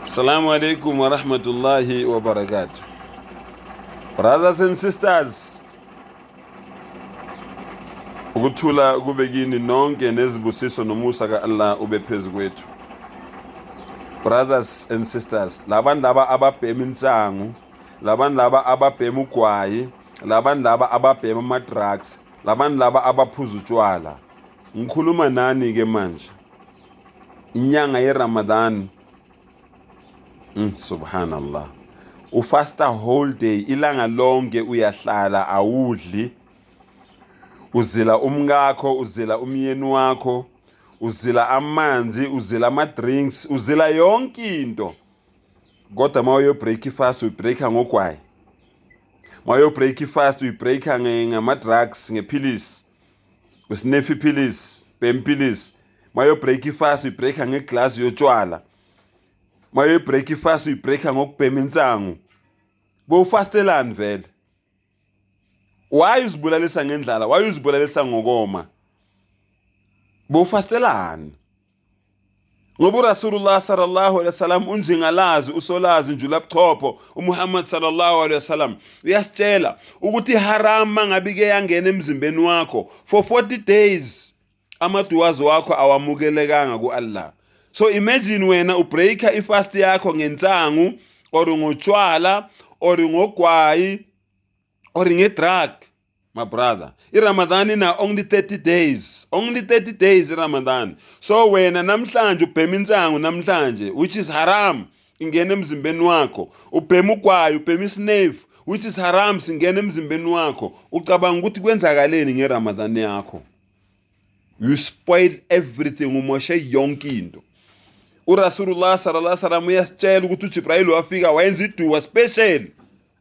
Assalamu alaikum wa rahmatullahi wa barakatuh. Brothers and sisters, ukuthula kube kini nonke nezibusiso nomusa ka Allah ube phezu kwethu. Brothers and sisters, labantu laba ababhema insangu, labantu laba ababhema ugwayi, labantu laba ababhema ama-drugs, labantu laba abaphuza utshwala. Ngikhuluma nani ke manje? Inyanga yeRamadan. Subhanallah. Ufasta whole day, ilanga lonke uyahlala awudli. Uzila umngakho, uzila umyeni wakho, uzila amanzi, uzila ama-drinks, uzila yonke into. Kodwa mayo breakfast uyibreaka ngogwayi. Mayo breakfast uyibreaka ngama-drugs, ngephilisi. Usnefi iphilisi, bempilisi. Mayo breakfast uyibreaka ngeglass yotshwala. Mayo breakfast uyibreaka ngokubhema insangu. Bowufastelani vele? Why uzibulalisa ngendlala? Why uzibulalisa ngokoma? Bowufastelani? Ngoba Rasulullah sallallahu alaihi wasallam unjingalazi usolazi njulabuchopho uMuhammad sallallahu alaihi wasallam uyasitshela ukuthi haram mangabike yangena emzimbeni wakho for 40 days amaduwazo wakho awamukelekanga kuAllah. So imagine wena ubreaka ifast yakho ngensangu or ngotshwala or ngogwayi or ngedrug, my brother. iRamadan na only 30 days. Only 30 days iRamadan. So wena namhlanje ubhema insangu namhlanje which is haram ingena emzimbeni wakho. Ubhema ugwayi, ubhema isnefu which is haram singena emzimbeni wakho. Ucabanga ukuthi kwenzakaleni ngeRamadan yakho. You spoiled everything, umoshe yonke into. uRasulullah sallallahu alaihi wasallam uyasitshela ukuthi uJibrayil wafika wayenza iduwa special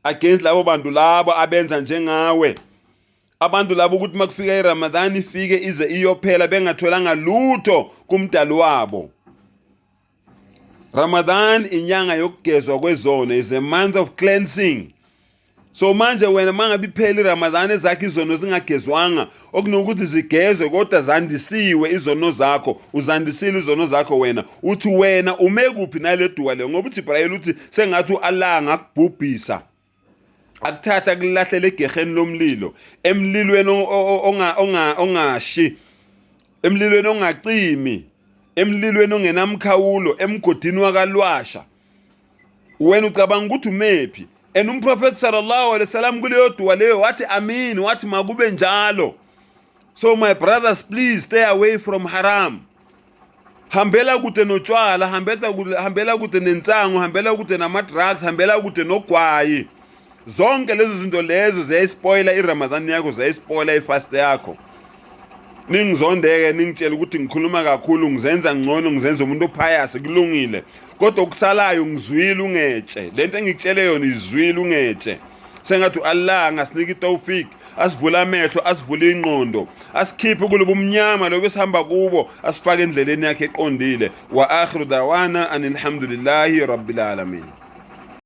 against labo bantu labo abenza njengawe. Abantu labo ukuthi makufika iRamadan ifike ize iyophela bengatholanga lutho kumdali wabo. Ramadan inyanga yokugezwa kwezono, is a month of cleansing. So manje wena mangabe iphela iRamadan ezakhe izono zingagezwanga okunokuthi zigezwe kodwa zandisiwe izono zakho, uzandisile izono zakho wena, uthi wena ume kuphi nale duwa le? Ngoba uJibrayil uthi sengathi uAllah ngakubhubhisa akuthatha kulahlela egeheni lomlilo, emlilweni ongashi, emlilweni ongacimi, emlilweni ongenamkhawulo, emgodini wakalwasha. Wena ucabanga ukuthi umephi? And umprophet sallallahu alaihi wasallam kuleyo duwa leyo wathi amin, wathi makube njalo. So my brothers, please stay away from haram. Hambela kude notshwala, hambela kude nensangu, hambela kude nama-drugs, hambela kude nogwayi. Zonke lezi zinto lezo ziyayispoila iRamadan yakho, ziyayispoila ifast yakho. Ningizondeke ningitshela ukuthi ngikhuluma kakhulu, ngizenza ngcono, ngizenza umuntu ophayase, kulungile. Kodwa okusalayo ngizwile ungetshe. Lento engikutshele yona izwile ungetshe. Sengathi uAllah ngasinika itawfik, asivula amehlo, asivula ingqondo, asikhiphe kulobo umnyama lobe sihamba kubo, asifake endleleni yakhe eqondile. Wa akhiru dawana anilhamdulillahi rabbil alamin.